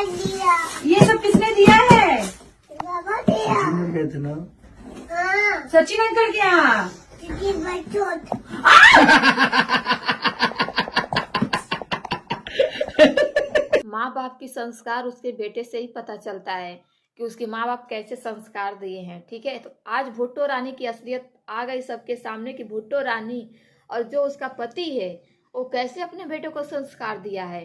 दिया। ये सब किसने दिया है? पापा दिया। गए थे ना। हाँ, सचिन अंकल के यहाँ। क्योंकि बच्चों माँ बाप की संस्कार उसके बेटे से ही पता चलता है कि उसके माँ बाप कैसे संस्कार दिए हैं। ठीक है, तो आज भुट्टो रानी की असलियत आ गई सबके सामने कि भुट्टो रानी और जो उसका पति है वो कैसे अपने बेटे को संस्कार दिया है।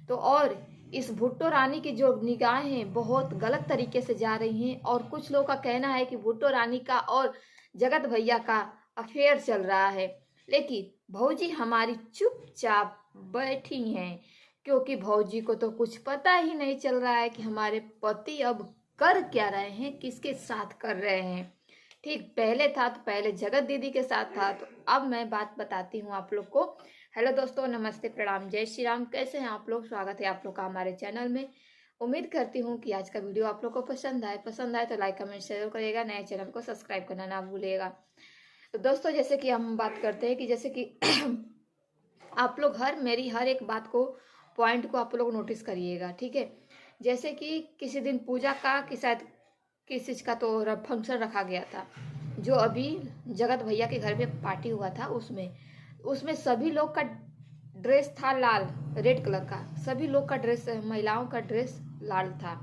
तो और इस भुट्टो रानी की जो निगाहें हैं बहुत गलत तरीके से जा रही हैं और कुछ लोगों का कहना है कि भुट्टो रानी का और जगत भैया का अफेयर चल रहा है, लेकिन भौजी हमारी चुपचाप बैठी हैं क्योंकि भौजी को तो कुछ पता ही नहीं चल रहा है कि हमारे पति अब कर क्या रहे हैं, किसके साथ कर रहे हैं। ठीक पहले था तो पहले जगत दीदी के साथ था, तो अब मैं बात बताती हूँ आप लोग को। हेलो दोस्तों, नमस्ते, प्रणाम, जय श्री राम। कैसे हैं आप लोग? स्वागत है आप लोग का हमारे चैनल में। उम्मीद करती हूँ कि आज का वीडियो आप लोग को पसंद आए तो लाइक कमेंट शेयर करिएगा, नए चैनल को सब्सक्राइब करना ना भूलिएगा। तो दोस्तों जैसे कि हम बात करते हैं कि जैसे कि आप लोग मेरी हर एक बात को पॉइंट को आप लोग नोटिस करिएगा। ठीक है, जैसे कि किसी दिन पूजा का कि शायद किसी चीज का तो फंक्शन रखा गया था, जो अभी जगत भैया के घर पे पार्टी हुआ था, उसमें सभी लोग का ड्रेस था लाल, रेड कलर का। सभी लोग का ड्रेस, महिलाओं का ड्रेस लाल था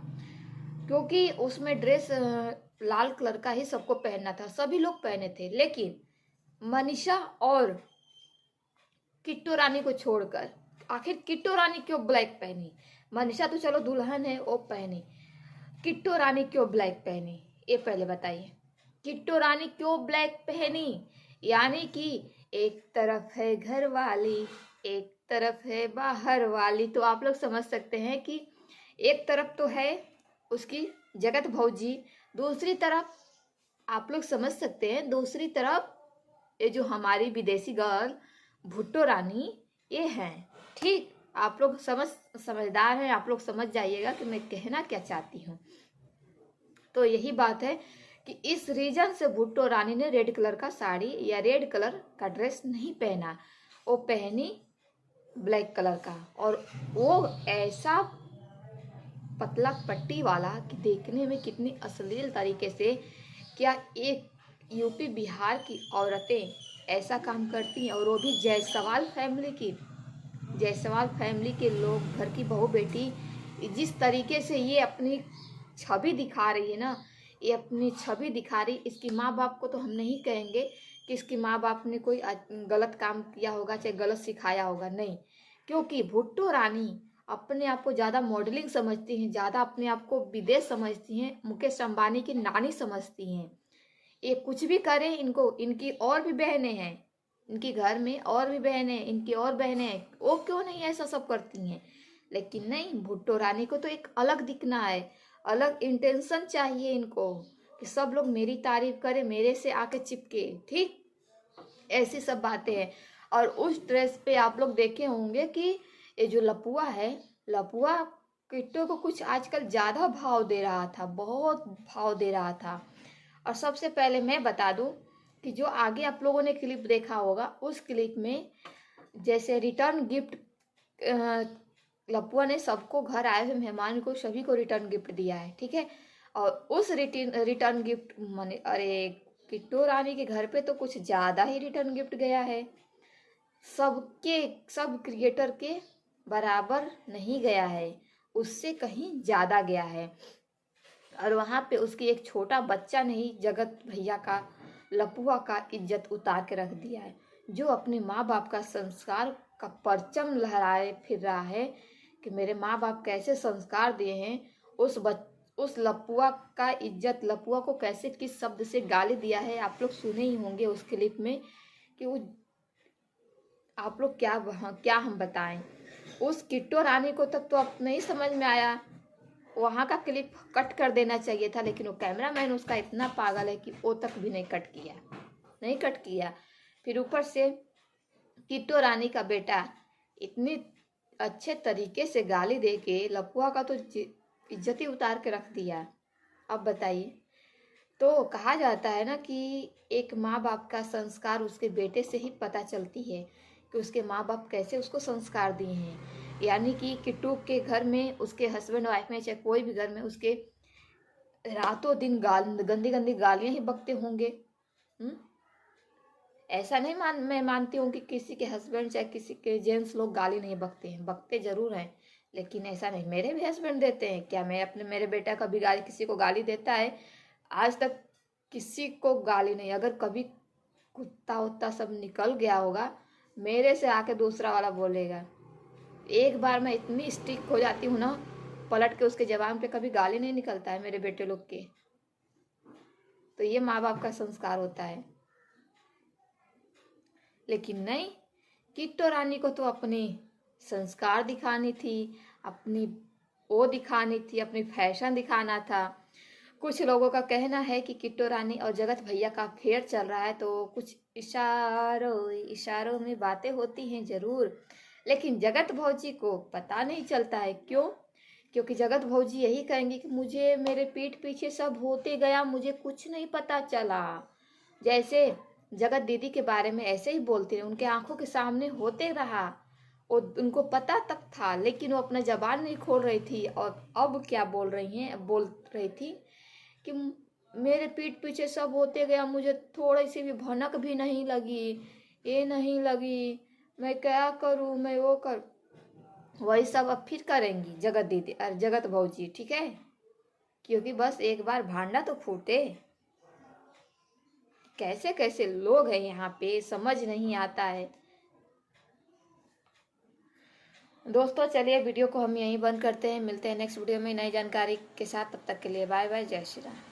क्योंकि उसमें ड्रेस लाल कलर का ही सबको पहनना था, सभी लोग पहने थे। लेकिन मनीषा और किट्टू रानी को छोड़कर, आखिर किट्टू रानी क्यों ब्लैक पहनी? मनीषा तो चलो दुल्हन है वो पहनी, किट्टू रानी क्यों ब्लैक पहनी? ये पहले बताइए, किट्टू रानी क्यों ब्लैक पहनी? यानी कि एक तरफ है घर वाली, एक तरफ है बाहर वाली। तो आप लोग समझ सकते हैं कि एक तरफ तो है उसकी जगत भौजी, दूसरी तरफ आप लोग समझ सकते हैं दूसरी तरफ ये जो हमारी विदेशी गर्ल भुट्टो रानी ये हैं। ठीक, आप लोग समझदार हैं, आप लोग समझ जाइएगा कि मैं कहना क्या चाहती हूँ। तो यही बात है कि इस रीजन से भुट्टो रानी ने रेड कलर का साड़ी या रेड कलर का ड्रेस नहीं पहना, वो पहनी ब्लैक कलर का, और वो ऐसा पतला पट्टी वाला कि देखने में कितनी अश्लील तरीके से। क्या एक यूपी बिहार की औरतें ऐसा काम करती हैं? और वो भी जायसवाल फैमिली के लोग, घर की बहू बेटी, जिस तरीके से ये अपनी छवि दिखा रही है ना, ये अपनी छवि दिखा रही। इसकी माँ बाप को तो हम नहीं कहेंगे कि इसकी माँ बाप ने कोई गलत काम किया होगा, चाहे गलत सिखाया होगा, नहीं, क्योंकि भुट्टो रानी अपने आप को ज़्यादा मॉडलिंग समझती हैं, ज़्यादा अपने आप को विदेश समझती हैं, मुकेश अंबानी की नानी समझती हैं। ये कुछ भी करें, इनकी और भी बहनें हैं, इनके घर में और भी बहनें, इनकी और बहनें हैं, वो क्यों नहीं ऐसा सब करती हैं? लेकिन नहीं, भुट्टो रानी को तो एक अलग दिखना है, अलग इंटेंशन चाहिए इनको कि सब लोग मेरी तारीफ करें, मेरे से आके चिपके। ठीक, ऐसी सब बातें हैं। और उस ड्रेस पे आप लोग देखे होंगे कि ये जो लपुआ है, लपुआ किट्टो को कुछ आजकल ज़्यादा भाव दे रहा था, बहुत भाव दे रहा था। और सबसे पहले मैं बता दूं कि जो आगे आप लोगों ने क्लिप देखा होगा, उस क्लिप में जैसे रिटर्न गिफ्ट लपुआ ने सबको, घर आए हुए मेहमान को सभी को रिटर्न गिफ्ट दिया है। ठीक है, और उस रिटर्न गिफ्ट माने, अरे किट्टू रानी के घर पे तो कुछ ज़्यादा ही रिटर्न गिफ्ट गया है, सब क्रिएटर के बराबर नहीं गया है, उससे कहीं ज़्यादा गया है। और वहाँ पे उसकी एक छोटा बच्चा ने ही जगत भैया का, लपुआ का इज्जत उतार के रख दिया है, जो अपने माँ बाप का संस्कार का परचम लहराए फिर रहा है कि मेरे माँ बाप कैसे संस्कार दिए हैं। उस लपुआ का इज्जत, लपुआ को कैसे किस शब्द से गाली दिया है आप लोग सुने ही होंगे उस क्लिप में, कि वो आप लोग क्या हम बताएं। उस किट्टो रानी को तक तो अब नहीं समझ में आया, वहाँ का क्लिप कट कर देना चाहिए था, लेकिन वो कैमरामैन उसका इतना पागल है कि वो तक भी नहीं कट किया। फिर ऊपर से किट्टो रानी का बेटा इतनी अच्छे तरीके से गाली दे के लपुआ का तो इज्जत ही उतार के रख दिया। अब बताइए, तो कहा जाता है ना कि एक माँ बाप का संस्कार उसके बेटे से ही पता चलती है कि उसके माँ बाप कैसे उसको संस्कार दिए हैं। यानी कि किट्टू के घर में, उसके हस्बैंड वाइफ में, चाहे कोई भी घर में, उसके रातों दिन गंदी गंदी गालियां ही बकते होंगे। ऐसा नहीं मैं मानती हूँ कि किसी के हस्बैंड चाहे किसी के जेंट्स लोग गाली नहीं बकते हैं, बकते जरूर हैं, लेकिन ऐसा नहीं। मेरे भी हस्बैंड देते हैं। क्या मेरे बेटा कभी किसी को गाली देता है? आज तक किसी को गाली नहीं। अगर कभी कुत्ता उत्ता सब निकल गया होगा, मेरे से आके दूसरा वाला बोलेगा। एक बार मैं इतनी स्ट्रिक हो जाती हूँ ना, पलट के उसके जबान पे कभी गाली नहीं निकलता है मेरे बेटे लोग के। तो ये माँ बाप का संस्कार होता है। लेकिन नहीं, किट्टू रानी को तो अपनी संस्कार दिखानी थी, अपनी वो दिखानी थी, अपनी फैशन दिखाना था। कुछ लोगों का कहना है कि किट्टू रानी और जगत भैया का अफेयर चल रहा है, तो कुछ इशारों में बातें होती हैं जरूर, लेकिन जगत भौजी को पता नहीं चलता है। क्यों? क्योंकि जगत भौजी यही कहेंगे कि मुझे मेरे पीठ पीछे सब होते गया, मुझे कुछ नहीं पता चला। जैसे जगत दीदी के बारे में ऐसे ही बोलते हैं, उनके आंखों के सामने होते रहा, और उनको पता तक था, लेकिन वो अपना जबान नहीं खोल रही थी। और अब क्या बोल रही थी कि मेरे पीठ पीछे सब होते गया, मुझे थोड़ी सी भी भनक भी नहीं लगी, ये नहीं लगी, मैं क्या करूं, मैं वो कर। वही सब अब फिर करेंगी जगत दीदी और जगत भौजी, ठीक है? क्योंकि बस एक बार भांडा तो फूटे। कैसे कैसे लोग हैं यहाँ पे, समझ नहीं आता है। दोस्तों चलिए वीडियो को हम यहीं बंद करते हैं, मिलते हैं नेक्स्ट वीडियो में नई जानकारी के साथ। तब तक के लिए बाय बाय, जय श्री राम।